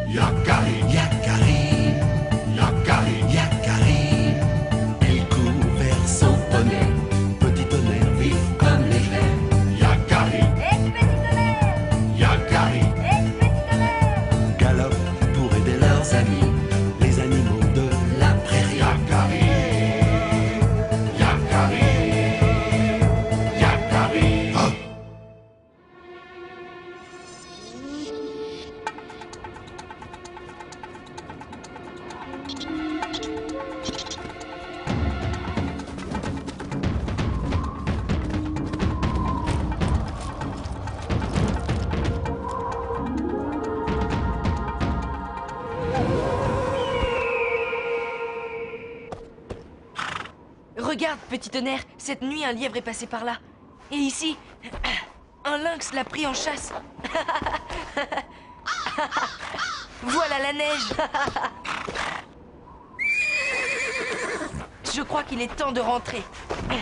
Yakari, Yakari, Yakari, Yakari. Il court vers son poney, petit tonnerre vif comme l'éclair. Yakari, Petit tonnerre, Yakari, petit tonnerre. galope pour aider leurs amis, les animaux de la prairie. Yakari, Yakari, Yakari. Ah. Regarde, petit tonnerre, cette nuit un lièvre est passé par là. Et ici, un lynx l'a pris en chasse. Voilà la neige. Je crois qu'il est temps de rentrer. Hé!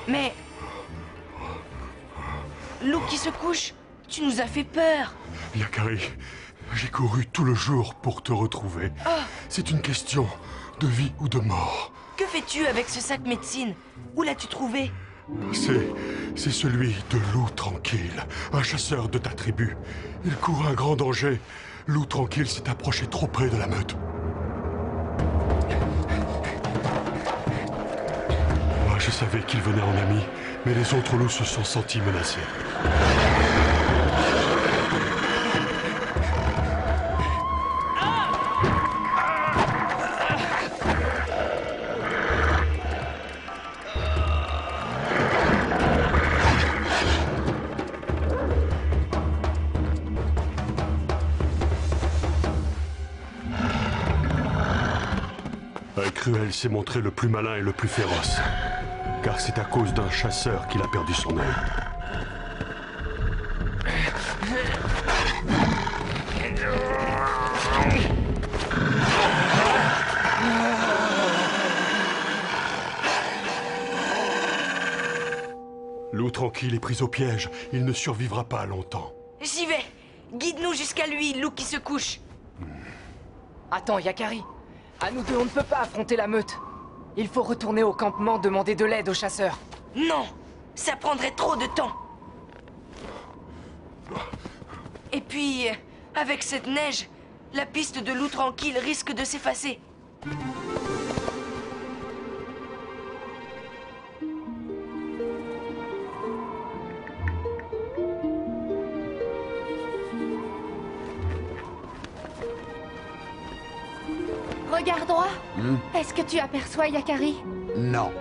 Mais... Loup qui se couche, tu nous as fait peur. Yakari, j'ai couru tout le jour pour te retrouver. C'est une question de vie ou de mort. Que fais-tu avec ce sac médecine? Où l'as-tu trouvé? C'est celui de Loup Tranquille, un chasseur de ta tribu. Il court un grand danger. Loup Tranquille s'est approché trop près de la meute. Moi, je savais qu'il venait en ami, mais les autres loups se sont sentis menacés. Cruel s'est montré le plus malin et le plus féroce. Car c'est à cause d'un chasseur qu'il a perdu son œil. Loup Tranquille est pris au piège. Il ne survivra pas longtemps. J'y vais. Guide-nous jusqu'à lui, loup qui se couche. Attends, Yakari. À nous deux, on ne peut pas affronter la meute. Il faut retourner au campement demander de l'aide aux chasseurs. Non, ça prendrait trop de temps. Et puis, avec cette neige, la piste de Loup Tranquille risque de s'effacer. Regarde droit. Est-ce que tu aperçois Yakari? Non.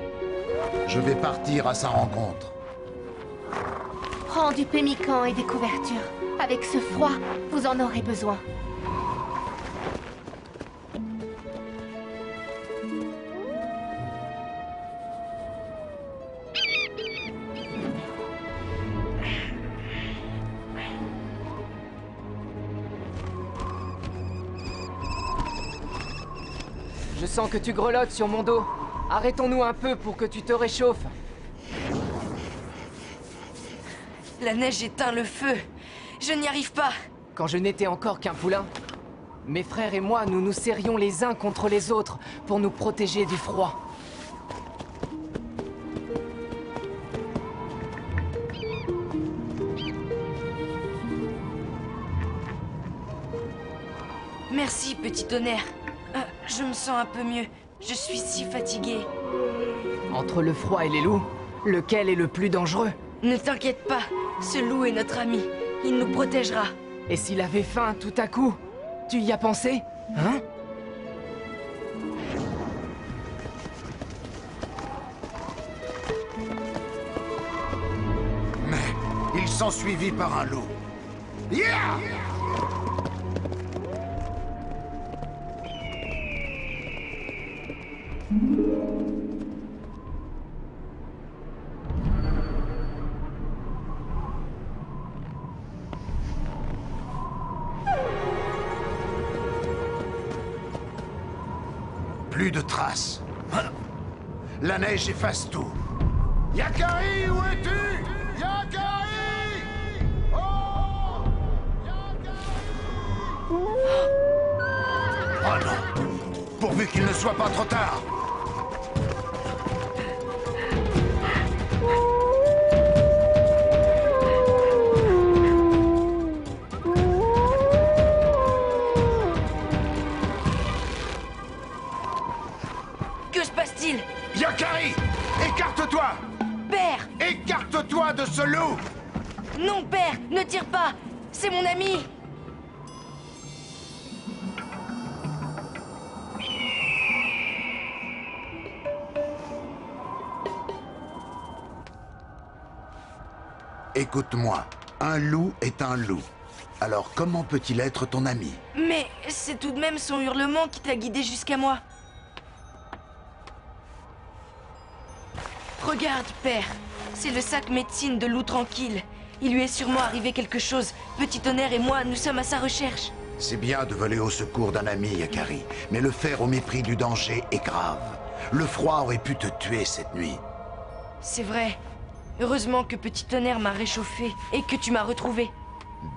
Je vais partir à sa rencontre. Prends du pémican et des couvertures. Avec ce froid, vous en aurez besoin. Je sens que tu grelottes sur mon dos. Arrêtons-nous un peu pour que tu te réchauffes. La neige éteint le feu. Je n'y arrive pas. Quand je n'étais encore qu'un poulain, mes frères et moi, nous nous serrions les uns contre les autres pour nous protéger du froid. Merci, petit tonnerre. Je me sens un peu mieux. Je suis si fatigué. Entre le froid et les loups, lequel est le plus dangereux? Ne t'inquiète pas, ce loup est notre ami. Il nous protégera. Et s'il avait faim tout à coup? Tu y as pensé? Hein? Mais ils sont suivis par un loup. Yeah! plus de traces. La neige efface tout. Yakari, où es-tu? Yakari! Oh! Oh non! Pourvu qu'il ne soit pas trop tard! Que se passe-t-il? Yakari! Écarte-toi! Père! Écarte-toi de ce loup! Non, père! Ne tire pas! C'est mon ami! Écoute-moi, un loup est un loup. Alors comment peut-il être ton ami? Mais c'est tout de même son hurlement qui t'a guidé jusqu'à moi. Regarde, père. C'est le sac médecine de Loup Tranquille. Il lui est sûrement arrivé quelque chose. Petit Tonnerre et moi, nous sommes à sa recherche. C'est bien de voler au secours d'un ami, Yakari, mais le faire au mépris du danger est grave. Le froid aurait pu te tuer cette nuit. C'est vrai. Heureusement que Petit Tonnerre m'a réchauffé et que tu m'as retrouvé.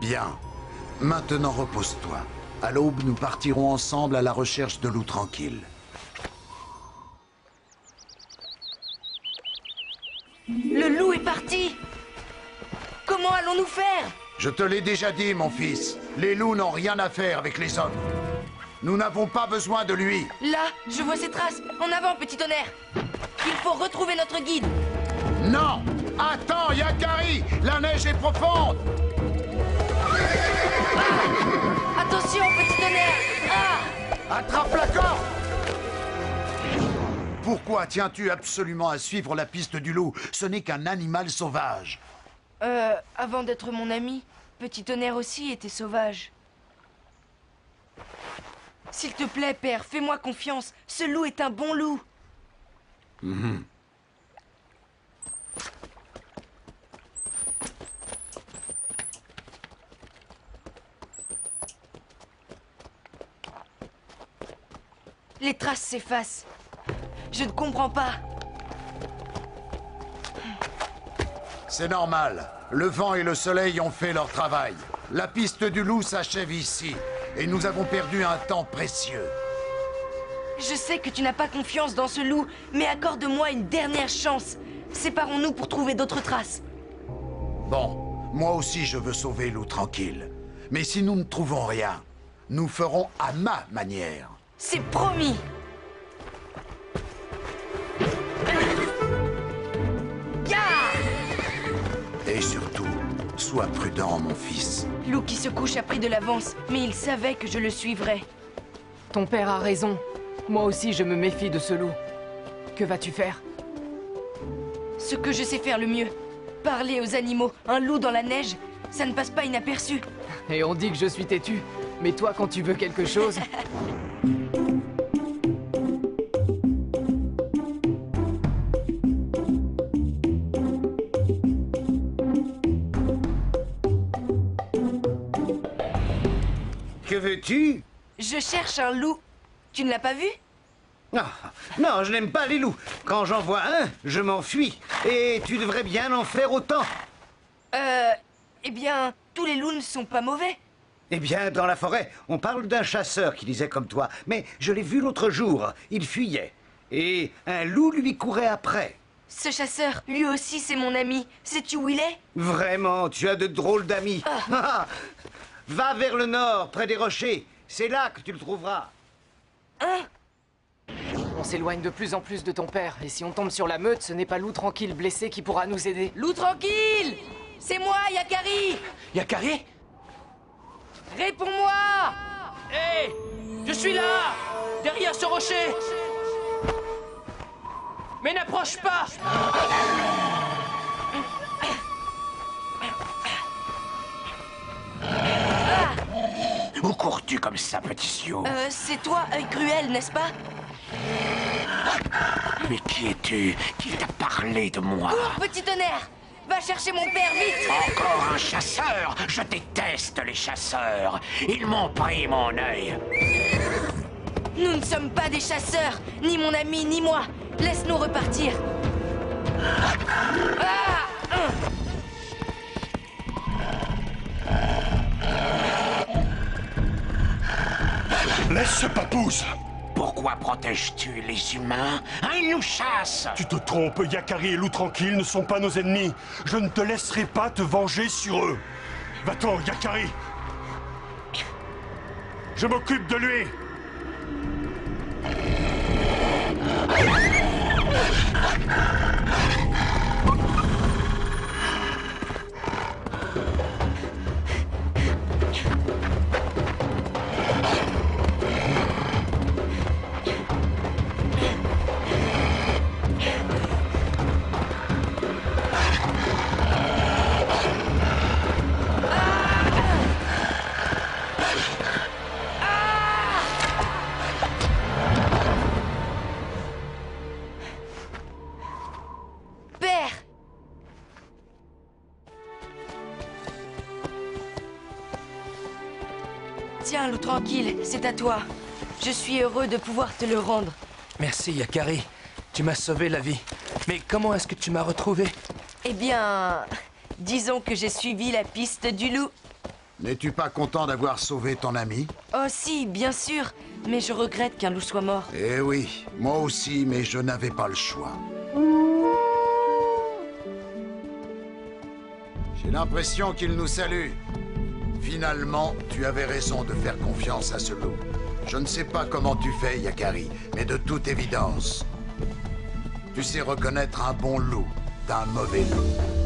Bien. Maintenant, repose-toi. À l'aube, nous partirons ensemble à la recherche de Loup Tranquille. Le loup est parti! Comment allons-nous faire? Je te l'ai déjà dit, mon fils. Les loups n'ont rien à faire avec les hommes. Nous n'avons pas besoin de lui. Là, je vois ses traces. En avant, Petit Tonnerre. Il faut retrouver notre guide. Non! Attends, Yakari! La neige est profonde! Attention, Petit Tonnerre! Ah! Attrape la corde! Pourquoi tiens-tu absolument à suivre la piste du loup? Ce n'est qu'un animal sauvage. Avant d'être mon ami, Petit Tonnerre aussi était sauvage. S'il te plaît, père, fais-moi confiance. Ce loup est un bon loup. Les traces s'effacent. Je ne comprends pas. C'est normal. Le vent et le soleil ont fait leur travail. La piste du loup s'achève ici. Et nous avons perdu un temps précieux. Je sais que tu n'as pas confiance dans ce loup, mais accorde-moi une dernière chance. Séparons-nous pour trouver d'autres traces. Bon, moi aussi je veux sauver Loup Tranquille. Mais si nous ne trouvons rien, nous ferons à ma manière. C'est promis. Et surtout, sois prudent, mon fils. Loup qui se couche a pris de l'avance, mais il savait que je le suivrais. Ton père a raison. Moi aussi, je me méfie de ce loup. Que vas-tu faire? Ce que je sais faire le mieux. Parler aux animaux. Un loup dans la neige, ça ne passe pas inaperçu. Et on dit que je suis têtu. Mais toi, quand tu veux quelque chose... Que veux-tu? Je cherche un loup. Tu ne l'as pas vu? Ah, non, je n'aime pas les loups. Quand j'en vois un, je m'enfuis. Et tu devrais bien en faire autant. Eh bien, tous les loups ne sont pas mauvais. Eh bien, dans la forêt, on parle d'un chasseur qui disait comme toi. Mais je l'ai vu l'autre jour. Il fuyait. Et un loup lui courait après. Ce chasseur, lui aussi, c'est mon ami. Sais-tu où il est? Vraiment, tu as de drôles d'amis. Va vers le nord, près des rochers. C'est là que tu le trouveras. Hein? On s'éloigne de plus en plus de ton père. Et si on tombe sur la meute, ce n'est pas Loup Tranquille blessé qui pourra nous aider. Loup Tranquille! C'est moi, Yakari! Yakari? Réponds-moi! Hé! Je suis là! Derrière ce rocher! Mais n'approche pas! Où cours-tu comme ça, petit Sioux? C'est toi, œil cruel, n'est-ce pas? Mais qui es-tu? Qui t'a parlé de moi? Cours, Petit Tonnerre! Va chercher mon père, vite! Encore un chasseur? Je déteste les chasseurs. Ils m'ont pris mon œil. Nous ne sommes pas des chasseurs, ni mon ami, ni moi. Laisse-nous repartir. Laisse ce papouze! Pourquoi protèges-tu les humains? Ils nous chassent! Tu te trompes, Yakari et Loup Tranquille ne sont pas nos ennemis. Je ne te laisserai pas te venger sur eux. Va-t'en, Yakari! Je m'occupe de lui! Tiens, Loup Tranquille, c'est à toi. Je suis heureux de pouvoir te le rendre. Merci, Yakari. Tu m'as sauvé la vie. Mais comment est-ce que tu m'as retrouvé? Eh bien, disons que j'ai suivi la piste du loup. N'es-tu pas content d'avoir sauvé ton ami? Oh si, bien sûr. Mais je regrette qu'un loup soit mort. Eh oui, moi aussi, mais je n'avais pas le choix. J'ai l'impression qu'il nous salue. Finalement, tu avais raison de faire confiance à ce loup. Je ne sais pas comment tu fais, Yakari, mais de toute évidence, tu sais reconnaître un bon loup d'un mauvais loup.